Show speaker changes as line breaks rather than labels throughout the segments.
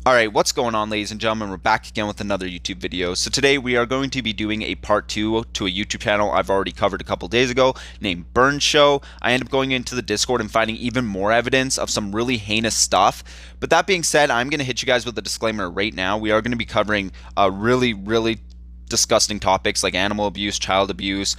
Alright, what's going on, ladies and gentlemen? We're back again with another YouTube video. So today we are going to be doing a part 2 to a YouTube channel I've already covered a couple days ago named BurnedShow. I ended up going into the Discord and finding even more evidence of some really heinous stuff. But that being said, I'm going to hit you guys with a disclaimer right now. We are going to be covering really disgusting topics like animal abuse, child abuse,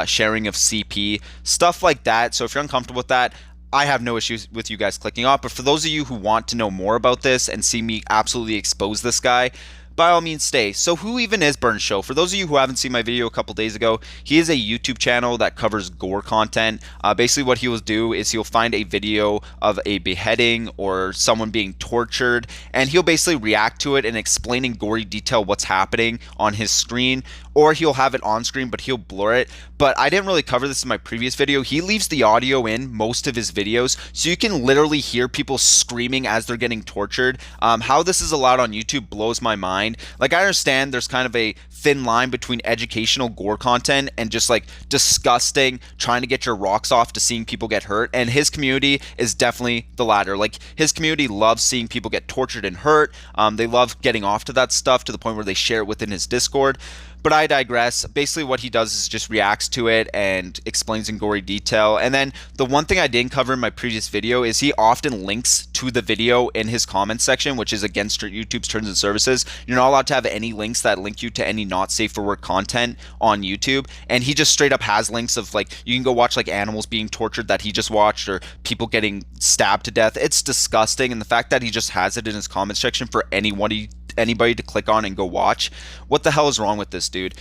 sharing of CP, stuff like that. So if you're uncomfortable with that, I have no issues with you guys clicking off, but for those of you who want to know more about this and see me absolutely expose this guy, by all means stay. So who even is BurnedShow? For those of you who haven't seen my video a couple days ago, he is a YouTube channel that covers gore content. Basically what he will do is he'll find a video of a beheading or someone being tortured, and he'll basically react to it and explain in gory detail what's happening on his screen, or he'll have it on screen but he'll blur it. But I didn't really cover this in my previous video. He leaves the audio in most of his videos, so you can literally hear people screaming as they're getting tortured. How this is allowed on YouTube blows my mind. Like, I understand there's kind of a thin line between educational gore content and just like disgusting trying to get your rocks off to seeing people get hurt, and his community is definitely the latter. Like, his community loves seeing people get tortured and hurt. They love getting off to that stuff to the point where they share it within his Discord. But I digress. Basically what he does is just reacts to it and explains in gory detail. And then the one thing I didn't cover in my previous video is he often links to the video in his comment section, which is against YouTube's terms and services. You're not allowed to have any links that link you to any not safe for work content on YouTube. And he just straight up has links of, like, you can go watch like animals being tortured that he just watched, or people getting stabbed to death. It's disgusting. And the fact that he just has it in his comment section for anybody to click on and go watch, what the hell is wrong with this dude?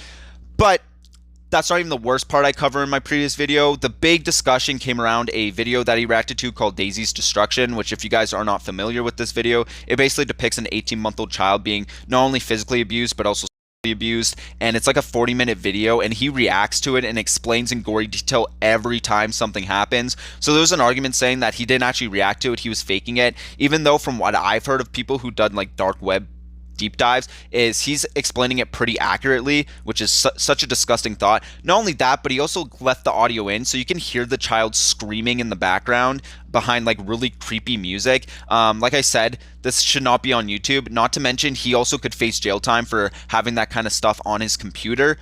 But that's not even the worst part I cover in my previous video. The big discussion came around a video that he reacted to called Daisy's Destruction, which, if you guys are not familiar with this video, it basically depicts an 18-month-old child being not only physically abused but also sexually abused, and it's like a 40-minute video, and he reacts to it and explains in gory detail every time something happens. So there's an argument saying that he didn't actually react to it, he was faking it, even though from what I've heard of people who done like dark web deep dives, is he's explaining it pretty accurately, which is such a disgusting thought. Not only that, but he also left the audio in, so you can hear the child screaming in the background behind like really creepy music. Like I said, this should not be on YouTube. Not to mention, he also could face jail time for having that kind of stuff on his computer.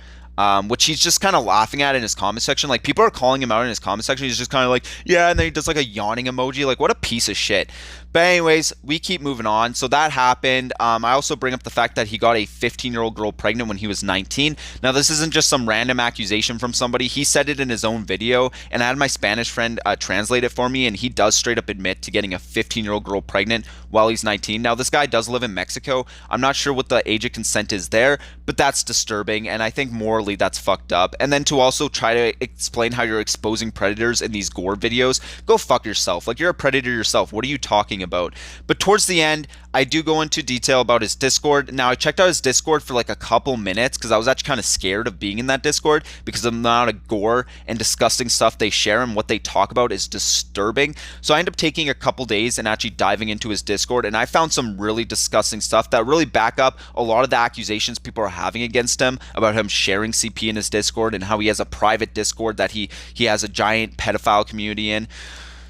Which he's just kind of laughing at in his comment section. Like, people are calling him out in his comment section. He's just kind of like, yeah, and then he does like a yawning emoji. Like, what a piece of shit. But anyways, we keep moving on. So that happened. I also bring up the fact that he got a 15-year-old girl pregnant when he was 19. Now, this isn't just some random accusation from somebody. He said it in his own video, and I had my Spanish friend translate it for me, and he does straight up admit to getting a 15-year-old girl pregnant while he's 19. Now, this guy does live in Mexico. I'm not sure what the age of consent is there, but that's disturbing, and I think morally that's fucked up. And then to also try to explain how you're exposing predators in these gore videos, go fuck yourself. Like, you're a predator yourself. What are you talking about? But towards the end, I do go into detail about his Discord. Now, I checked out his Discord for like a couple minutes because I was actually kind of scared of being in that Discord because of the amount of gore and disgusting stuff they share, and what they talk about is disturbing. So I ended up taking a couple days and actually diving into his Discord, and I found some really disgusting stuff that really back up a lot of the accusations people are having against him about him sharing CP in his Discord, and how he has a private Discord that he has a giant pedophile community in.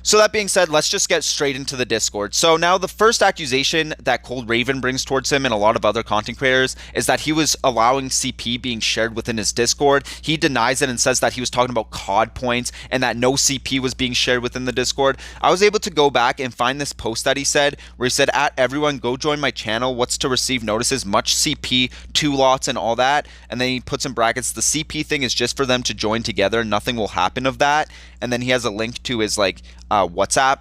So that being said, let's just get straight into the Discord. So now the first accusation that Cold Raven brings towards him and a lot of other content creators is that he was allowing CP being shared within his Discord. He denies it and says that he was talking about COD points and that no CP was being shared within the Discord. I was able to go back and find this post that he said, where he said, "At everyone, go join my channel. What's to receive notices? Much CP, 2 lots and all that." And then he puts in brackets, "The CP thing is just for them to join together. Nothing will happen of that." And then he has a link to his like WhatsApp.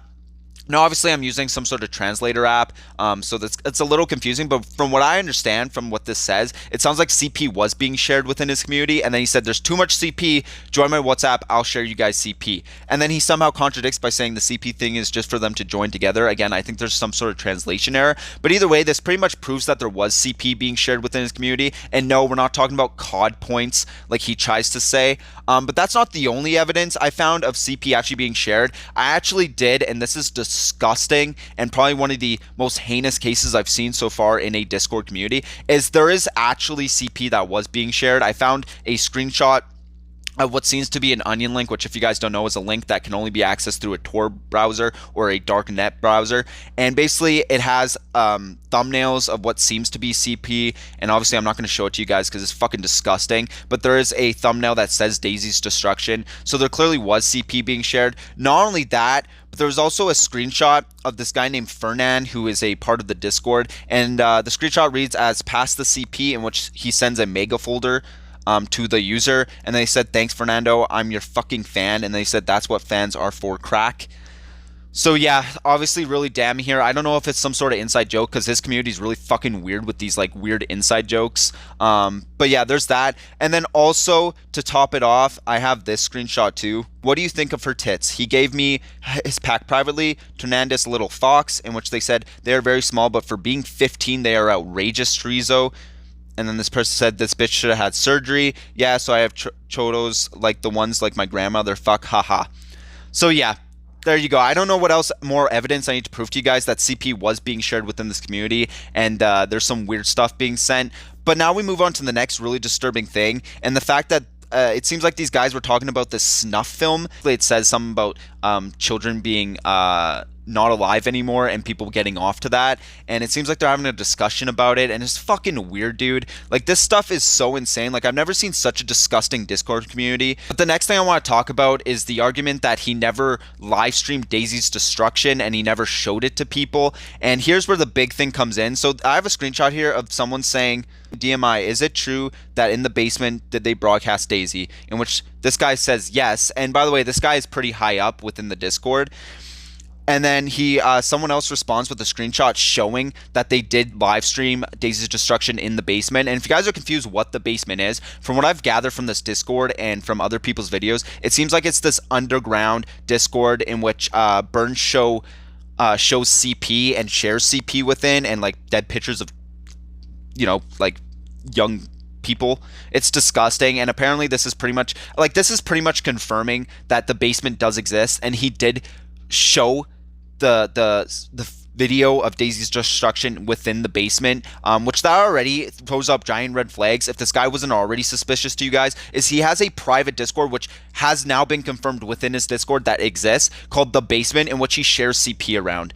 Now, obviously, I'm using some sort of translator app, so it's a little confusing, but from what I understand from what this says, it sounds like CP was being shared within his community, and then he said, "There's too much CP, join my WhatsApp, I'll share you guys CP." And then he somehow contradicts by saying the CP thing is just for them to join together. Again, I think there's some sort of translation error, but either way, this pretty much proves that there was CP being shared within his community, and no, we're not talking about COD points like he tries to say. But that's not the only evidence I found of CP actually being shared. I actually did, and this is disgusting and probably one of the most heinous cases I've seen so far in a Discord community, is there is actually CP that was being shared. I found a screenshot what seems to be an onion link, which if you guys don't know is a link that can only be accessed through a Tor browser or a darknet browser. And basically it has thumbnails of what seems to be CP, and obviously I'm not going to show it to you guys because it's fucking disgusting, but there is a thumbnail that says Daisy's destruction, so there clearly was CP being shared. Not only that, but there was also a screenshot of this guy named Fernand, who is a part of the Discord, and the screenshot reads as "pass the CP," in which he sends a mega folder to the user, and they said, "Thanks, Fernando, I'm your fucking fan," and they said that's what fans are for, crack. So yeah, obviously really damning here. I don't know if it's some sort of inside joke because his community is really fucking weird with these like weird inside jokes. But yeah, there's that. And then also to top it off, I have this screenshot too. What do you think of her tits? He gave me his pack privately, Ternandis Little Fox, in which they said they are very small, but for being 15, they are outrageous, Chorizo. And then this person said this bitch should have had surgery. Yeah, so I have chotos like the ones like my grandmother. Fuck, haha. So yeah, there you go. I don't know what else more evidence I need to prove to you guys that CP was being shared within this community, and there's some weird stuff being sent. But now we move on to the next really disturbing thing, and the fact that it seems like these guys were talking about this snuff film. It says something about children being not alive anymore and people getting off to that, and it seems like they're having a discussion about it, and it's fucking weird, dude. Like, this stuff is so insane. Like, I've never seen such a disgusting Discord community. But the next thing I want to talk about is the argument that he never live streamed Daisy's destruction and he never showed it to people, and here's where the big thing comes in. So I have a screenshot here of someone saying, DMI, is it true that in the basement did they broadcast Daisy? In which this guy says yes, and by the way, this guy is pretty high up within the Discord. And then someone else responds with a screenshot showing that they did live stream Daisy's destruction in the basement. And if you guys are confused what the basement is, from what I've gathered from this Discord and from other people's videos, it seems like it's this underground Discord in which BurnedShow shows CP and shares CP within, and like dead pictures of, you know, like young people. It's disgusting, and apparently this is pretty much confirming that the basement does exist, and he did show the video of Daisy's destruction within the basement, which that already throws up giant red flags. If this guy wasn't already suspicious to you guys, is he has a private Discord which has now been confirmed within his Discord that exists, called The Basement, in which he shares CP around.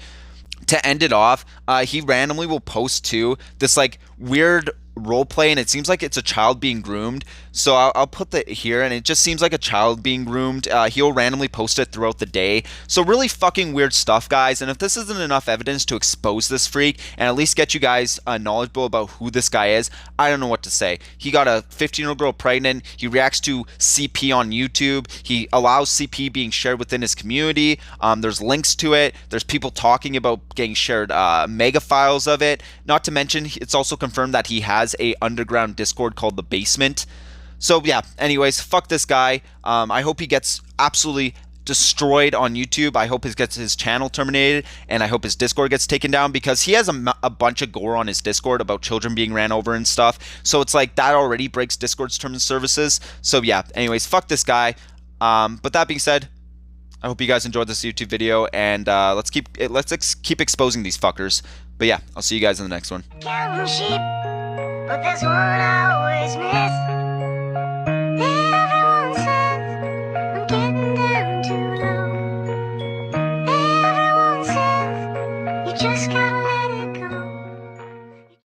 To end it off, he randomly will post too this like weird role play, and it seems like it's a child being groomed. So I'll put that here, and it just seems like a child being groomed. He'll randomly post it throughout the day. So really fucking weird stuff, guys. And if this isn't enough evidence to expose this freak and at least get you guys knowledgeable about who this guy is, I don't know what to say. He got a 15-year-old girl pregnant. He reacts to CP on YouTube. He allows CP being shared within his community. There's links to it. There's people talking about getting shared mega files of it. Not to mention, it's also confirmed that he has a underground Discord called The Basement. So yeah, anyways, fuck this guy. I hope he gets absolutely destroyed on YouTube. I hope he gets his channel terminated, and I hope his Discord gets taken down, because he has a bunch of gore on his Discord about children being ran over and stuff. So it's like that already breaks Discord's terms of services. So yeah, anyways, fuck this guy. But that being said, I hope you guys enjoyed this YouTube video, and let's keep exposing these fuckers. But yeah, I'll see you guys in the next one.
Counting sheep, but there's one I always miss.